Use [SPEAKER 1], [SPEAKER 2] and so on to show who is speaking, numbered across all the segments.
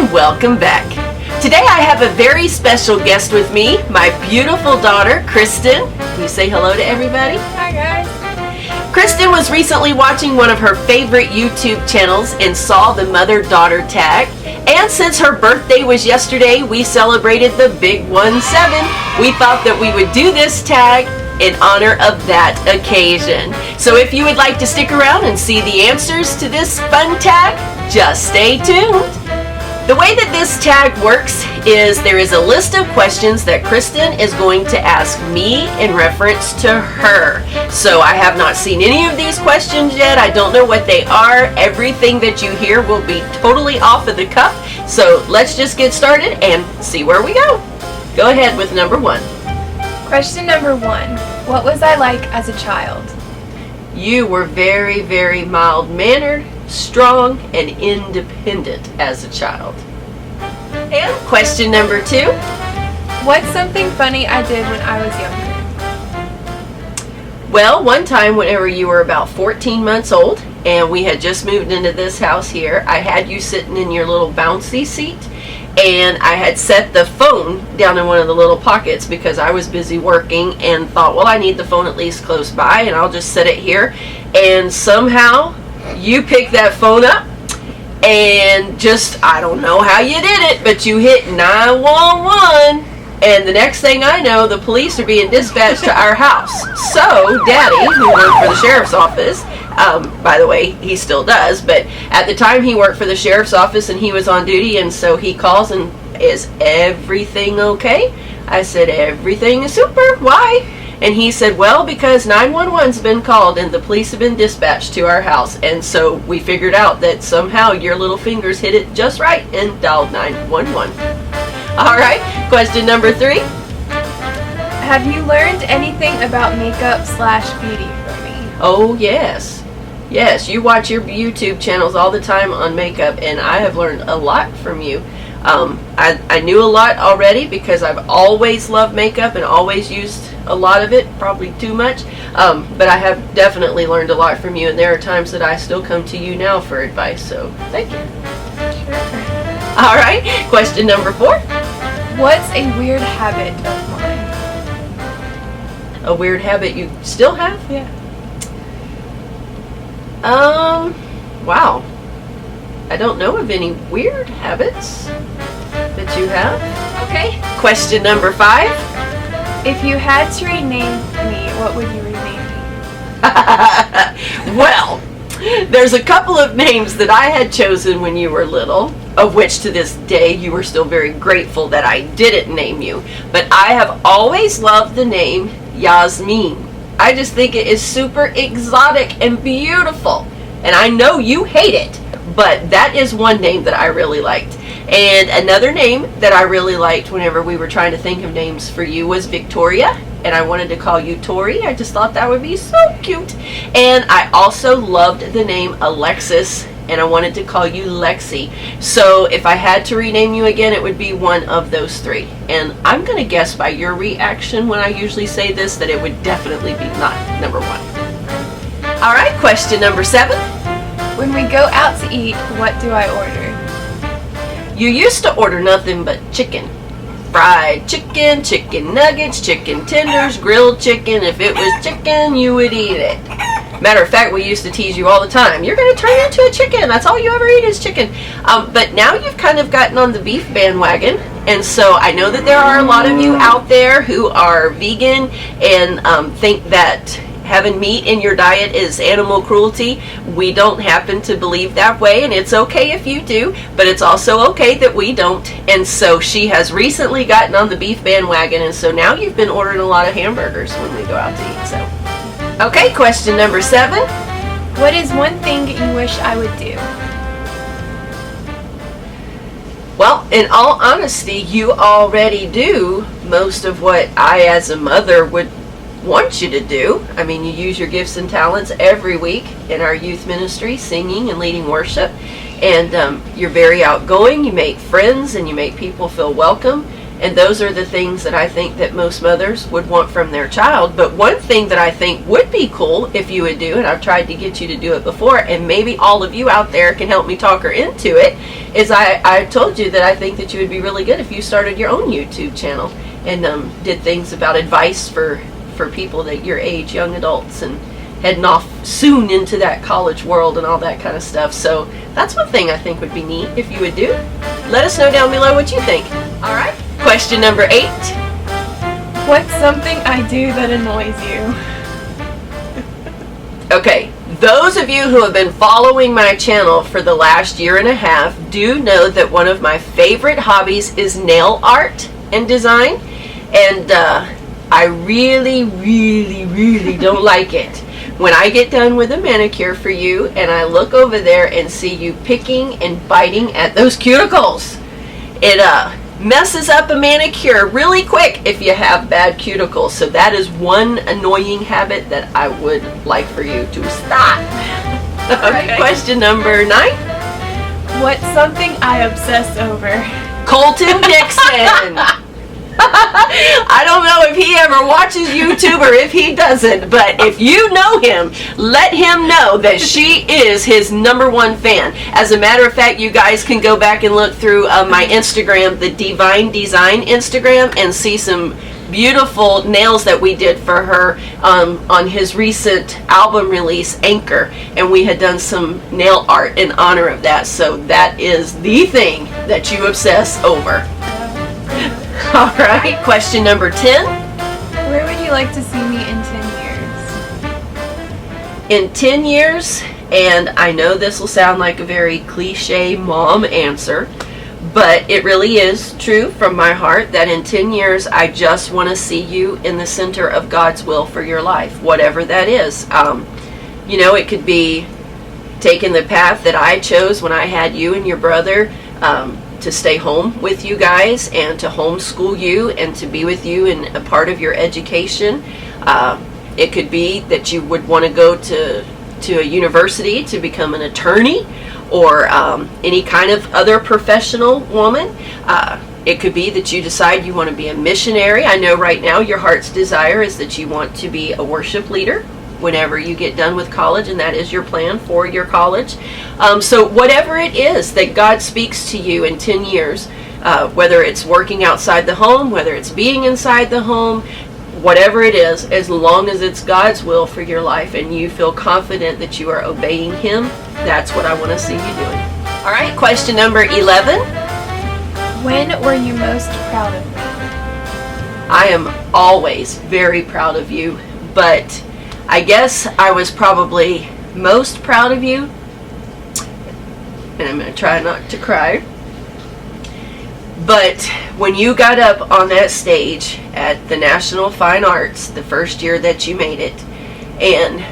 [SPEAKER 1] and welcome back. Today I have a very special guest with me, my beautiful daughter, Kristen. Can you say hello to everybody?
[SPEAKER 2] Hi guys.
[SPEAKER 1] Kristen was recently watching one of her favorite YouTube channels and saw the mother-daughter tag. And since her birthday was yesterday, we celebrated the big 1-7. We thought that we would do this tag in honor of that occasion. So if you would like to stick around and see the answers to this fun tag, just stay tuned. The way that this tag works is there is a list of questions that Kristen is going to ask me in reference to her. So I have not seen any of these questions yet. I don't know what they are. Everything that you hear will be totally off of the cuff. So let's just get started and see where we go. Go ahead with number 1.
[SPEAKER 2] Question number 1. What was I like as a child?
[SPEAKER 1] You were very, very mild-mannered, strong, and independent as a child. And question number 2.
[SPEAKER 2] What's something funny I did when I was younger?
[SPEAKER 1] Well, one time whenever you were about 14 months old, and we had just moved into this house here, I had you sitting in your little bouncy seat, and I had set the phone down in one of the little pockets because I was busy working and thought, well, I need the phone at least close by and I'll just set it here. And somehow you picked that phone up and just, I don't know how you did it, but you hit 911. And the next thing I know, the police are being dispatched to our house. So Daddy, who worked for the sheriff's office, by the way, he still does, but at the time he worked for the sheriff's office and he was on duty, and so he calls and, is everything okay? I said, everything is super. Why? And he said, well, because 911's been called and the police have been dispatched to our house. And so we figured out that somehow your little fingers hit it just right and dialed 911. All right, question number 3.
[SPEAKER 2] Have you learned anything about makeup/beauty from me?
[SPEAKER 1] Oh, yes. Yes, you watch your YouTube channels all the time on makeup, and I have learned a lot from you. I knew a lot already because I've always loved makeup and always used a lot of it, probably too much. But I have definitely learned a lot from you, and there are times that I still come to you now for advice, so thank you.
[SPEAKER 2] Sure.
[SPEAKER 1] All right, question number 4.
[SPEAKER 2] What's a weird habit of mine?
[SPEAKER 1] A weird habit you still have?
[SPEAKER 2] Yeah.
[SPEAKER 1] Wow. I don't know of any weird habits that you have.
[SPEAKER 2] Okay.
[SPEAKER 1] Question number 5.
[SPEAKER 2] If you had to rename me, what would you rename me?
[SPEAKER 1] Well, there's a couple of names that I had chosen when you were little, of which to this day you were still very grateful that I didn't name you. But I have always loved the name Yasmin. I just think it is super exotic and beautiful. And I know you hate it, but that is one name that I really liked. And another name that I really liked whenever we were trying to think of names for you was Victoria. And I wanted to call you Tori. I just thought that would be so cute. And I also loved the name Alexis, and I wanted to call you Lexi. So if I had to rename you again, it would be one of those 3. And I'm going to guess by your reaction when I usually say this that it would definitely be not number 1. All right, question number 7.
[SPEAKER 2] When we go out to eat, what do I order?
[SPEAKER 1] You used to order nothing but chicken. Fried chicken, chicken nuggets, chicken tenders, grilled chicken. If it was chicken, you would eat it. Matter of fact, we used to tease you all the time. You're going to turn into a chicken. That's all you ever eat is chicken. But now you've kind of gotten on the beef bandwagon. And so I know that there are a lot of you out there who are vegan and think that having meat in your diet is animal cruelty. We don't happen to believe that way, and it's okay if you do, but it's also okay that we don't. And so she has recently gotten on the beef bandwagon, and so now you've been ordering a lot of hamburgers when we go out to eat. So, okay, question number 7.
[SPEAKER 2] What is one thing you wish I would do?
[SPEAKER 1] Well, in all honesty, you already do most of what I as a mother would want you to do. I mean, you use your gifts and talents every week in our youth ministry, singing and leading worship, and you're very outgoing. You make friends and you make people feel welcome, And those are the things that I think that most mothers would want from their child. But one thing that I think would be cool if you would do, and I've tried to get you to do it before, and maybe all of you out there can help me talk her into it, is I told you that I think that you would be really good if you started your own YouTube channel and did things about advice for people that your age, young adults, and heading off soon into that college world and all that kind of stuff. So that's one thing I think would be neat if you would do. Let us know down below what you think. All right. Question number 8.
[SPEAKER 2] What's something I do that annoys you?
[SPEAKER 1] Okay, those of you who have been following my channel for the last year and a half do know that one of my favorite hobbies is nail art and design. And I really, really, really don't like it when I get done with a manicure for you and I look over there and see you picking and biting at those cuticles. It messes up a manicure really quick if you have bad cuticles. So that is one annoying habit that I would like for you to stop. Okay. Question number 9.
[SPEAKER 2] What's something I obsess over?
[SPEAKER 1] Colton Dixon. I don't know if he ever watches YouTube or if he doesn't, but if you know him, let him know that she is his #1 fan. As a matter of fact, you guys can go back and look through my Instagram, the DeeVine DeeZine Instagram, and see some beautiful nails that we did for her on his recent album release, Anchor, and we had done some nail art in honor of that. So that is the thing that you obsess over. All right, question number 10.
[SPEAKER 2] Where would you like to see me in 10 years?
[SPEAKER 1] In 10 years, and I know this will sound like a very cliche mom answer, but it really is true from my heart that in 10 years, I just want to see you in the center of God's will for your life, whatever that is. You know, it could be taking the path that I chose when I had you and your brother, to stay home with you guys and to homeschool you and to be with you in a part of your education. It could be that you would want to go to a university to become an attorney or any kind of other professional woman. It could be that you decide you want to be a missionary. I know right now your heart's desire is that you want to be a worship leader whenever you get done with college, and that is your plan for your college. So whatever it is that God speaks to you in 10 years, whether it's working outside the home, whether it's being inside the home, whatever it is, as long as it's God's will for your life and you feel confident that you are obeying Him, that's what I want to see you doing. All right, question number 11.
[SPEAKER 2] When were you most proud of me?
[SPEAKER 1] I am always very proud of you, but I guess I was probably most proud of you, and I'm going to try not to cry, but when you got up on that stage at the National Fine Arts, the first year that you made it, and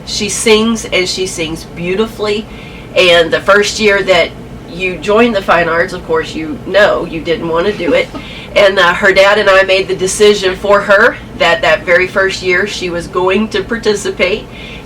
[SPEAKER 1] she sings, and she sings beautifully, and the first year that you joined the Fine Arts, of course, you know you didn't want to do it, and her dad and I made the decision for her that very first year she was going to participate,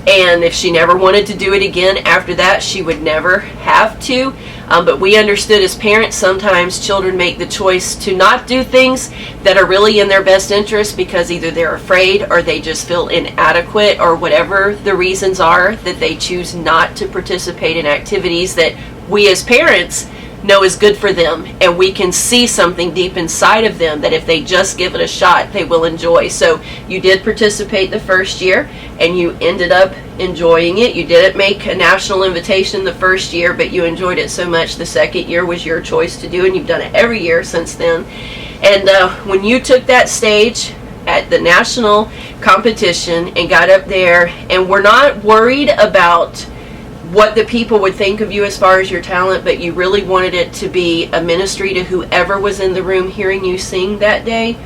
[SPEAKER 1] and if she never wanted to do it again after that, she would never have to. But we understood as parents, sometimes children make the choice to not do things that are really in their best interest because either they're afraid or they just feel inadequate or whatever the reasons are that they choose not to participate in activities that we as parents know is good for them, and we can see something deep inside of them that if they just give it a shot, they will enjoy. So you did participate the first year, and you ended up enjoying it. You didn't make a national invitation the first year, but you enjoyed it so much the second year was your choice to do, and you've done it every year since then. And when you took that stage at the national competition and got up there, and we're not worried about what the people would think of you as far as your talent, but you really wanted it to be a ministry to whoever was in the room hearing you sing that day,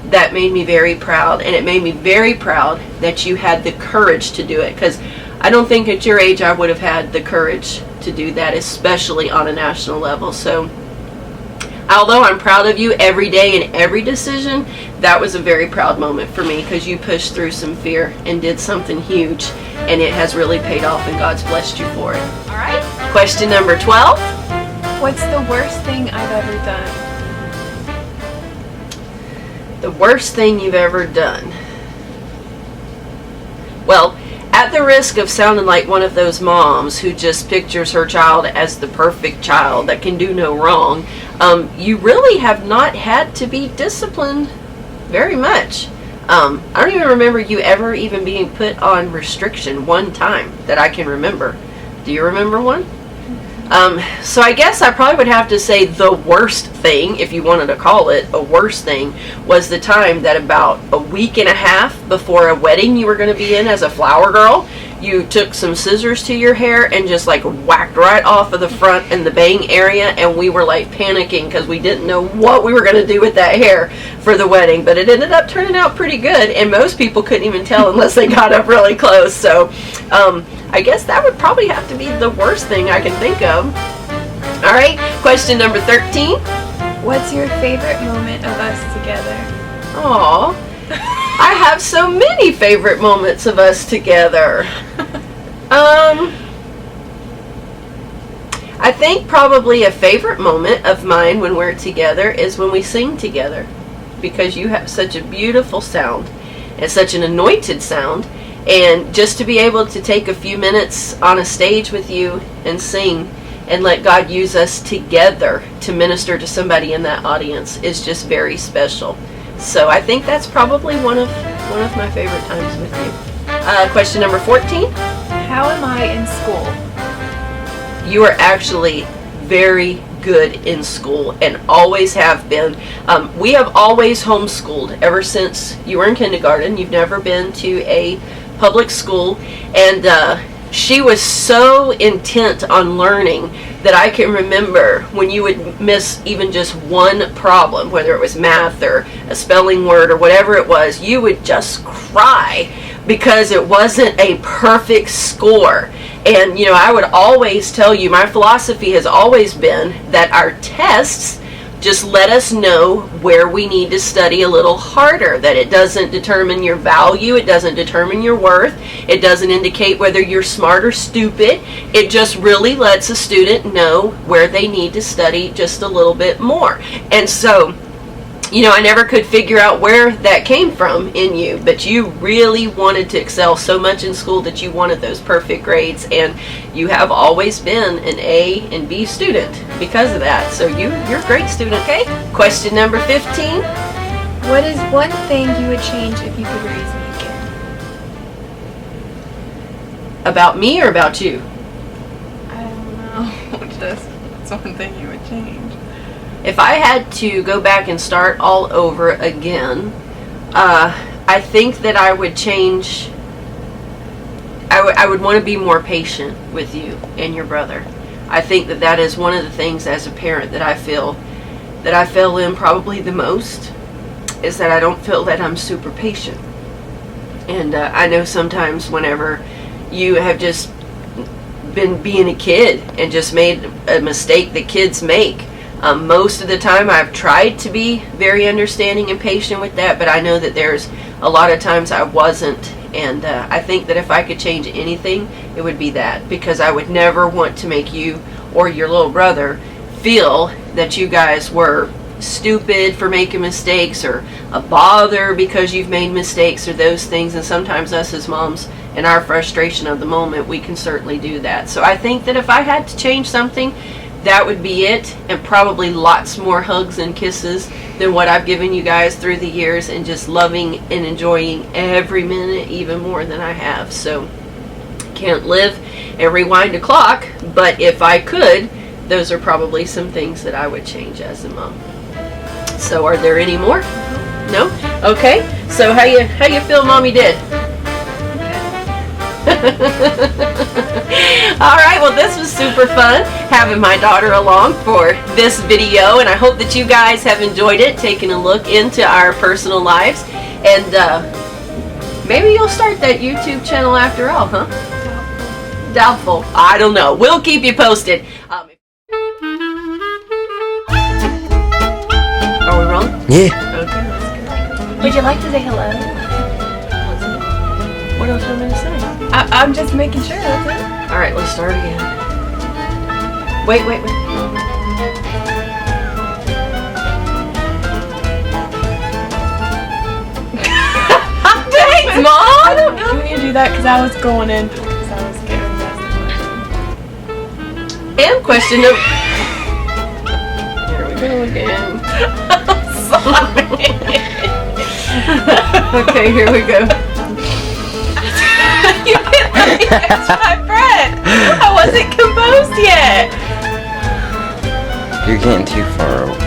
[SPEAKER 1] that made me very proud. And it made me very proud that you had the courage to do it, because I don't think at your age I would have had the courage to do that, especially on a national level. So although I'm proud of you every day and every decision, that was a very proud moment for me because you pushed through some fear and did something huge, and it has really paid off, and God's blessed you for it. All right. Question number 12.
[SPEAKER 2] What's the worst thing I've ever done?
[SPEAKER 1] The worst thing you've ever done. Well, at the risk of sounding like one of those moms who just pictures her child as the perfect child that can do no wrong, you really have not had to be disciplined very much. I don't even remember you ever even being put on restriction one time that I can remember. Do you remember one? So I guess I probably would have to say the worst thing, if you wanted to call it a worst thing, was the time that about a week and a half before a wedding you were going to be in as a flower girl, you took some scissors to your hair and just like whacked right off of the front and the bang area, and we were like panicking because we didn't know what we were going to do with that hair for the wedding. But it ended up turning out pretty good, and most people couldn't even tell unless they got up really close. So I guess that would probably have to be the worst thing I can think of. All right, question number 13.
[SPEAKER 2] What's your favorite moment of us together?
[SPEAKER 1] Aw, I have so many favorite moments of us together. I think probably a favorite moment of mine when we're together is when we sing together, because you have such a beautiful sound and such an anointed sound. And just to be able to take a few minutes on a stage with you and sing and let God use us together to minister to somebody in that audience is just very special. So I think that's probably one of my favorite times with you. Question number 14.
[SPEAKER 2] How am I in school?
[SPEAKER 1] You are actually very good in school and always have been. We have always homeschooled ever since you were in kindergarten. You've never been to a public school, and she was so intent on learning that I can remember when you would miss even just one problem, whether it was math or a spelling word or whatever it was, you would just cry because it wasn't a perfect score. And you know, I would always tell you, my philosophy has always been that our tests just let us know where we need to study a little harder, that it doesn't determine your value, it doesn't determine your worth, it doesn't indicate whether you're smart or stupid. It just really lets a student know where they need to study just a little bit more. And so, you know, I never could figure out where that came from in you, but you really wanted to excel so much in school that you wanted those perfect grades, and you have always been an A and B student because of that. So you're a great student. Okay, question number 15.
[SPEAKER 2] What is one thing you would change if you could raise me again?
[SPEAKER 1] About me or about you?
[SPEAKER 2] I don't know.
[SPEAKER 3] Just what's one thing you would change?
[SPEAKER 1] If I had to go back and start all over again, I think that I would change. I would want to be more patient with you and your brother. I think that that is one of the things as a parent that I feel that I fail in probably the most, is that I don't feel that I'm super patient. And I know sometimes whenever you have just been being a kid and just made a mistake that kids make, most of the time I've tried to be very understanding and patient with that, but I know that there's a lot of times I wasn't, and I think that if I could change anything, it would be that, because I would never want to make you or your little brother feel that you guys were stupid for making mistakes or a bother because you've made mistakes or those things. And sometimes us as moms, in our frustration of the moment, we can certainly do that. So I think that if I had to change something, that would be it, and probably lots more hugs and kisses than what I've given you guys through the years, and just loving and enjoying every minute even more than I have. So can't live and rewind a clock, but if I could, those are probably some things that I would change as a mom. So are there any more? No? Okay. So how you feel Mommy did? Alright, well this was super fun having my daughter along for this video, and I hope that you guys have enjoyed it, taking a look into our personal lives, and maybe you'll start that YouTube channel after all, huh? Doubtful. I don't know. We'll keep you posted. Are we rolling?
[SPEAKER 4] Yeah.
[SPEAKER 1] Okay, let's go.
[SPEAKER 2] Would you like to say hello?
[SPEAKER 1] What else am I going to say?
[SPEAKER 2] I'm just making sure, that's it.
[SPEAKER 1] Alright, let's start again. Wait.
[SPEAKER 2] Mom?
[SPEAKER 1] I don't know.
[SPEAKER 2] Can you do that? Because I was going in. Because I was getting
[SPEAKER 1] And question number. Here we go again. Okay, here we go.
[SPEAKER 2] You didn't let me catch my breath. I wasn't composed yet.
[SPEAKER 4] You're getting too far over.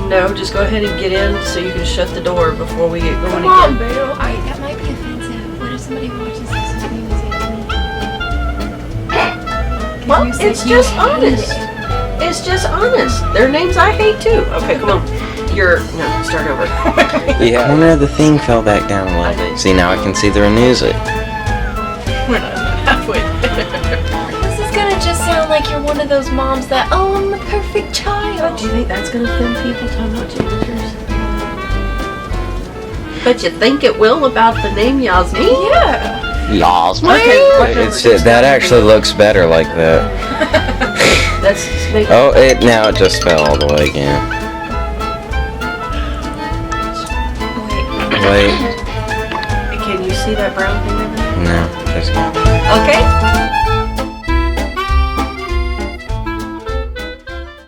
[SPEAKER 1] No, just go ahead and get in so you can shut the door before we get going
[SPEAKER 2] Come on,
[SPEAKER 1] again.
[SPEAKER 2] Bill.
[SPEAKER 5] That might be offensive. What if somebody watches this and screams at me?
[SPEAKER 1] Well, it's just honest. It's just honest. Their names I hate too. Okay, come on. No, start over.
[SPEAKER 4] The corner of the thing fell back down a little bit. See, now I can see the music.
[SPEAKER 3] We're not halfway there.
[SPEAKER 5] This is gonna just sound like you're one of those moms that, oh, I'm the perfect child.
[SPEAKER 1] Do you think that's gonna offend people talking about janitors? But you think it will about the name Yasmin?
[SPEAKER 2] Yeah.
[SPEAKER 4] Yasmin.
[SPEAKER 1] Okay, what number?
[SPEAKER 4] That actually looks better like that.
[SPEAKER 1] Let's make
[SPEAKER 4] Oh, now it just fell all the way again. Wait,
[SPEAKER 1] Can you see that brown thing over there?
[SPEAKER 4] no, just
[SPEAKER 1] Okay.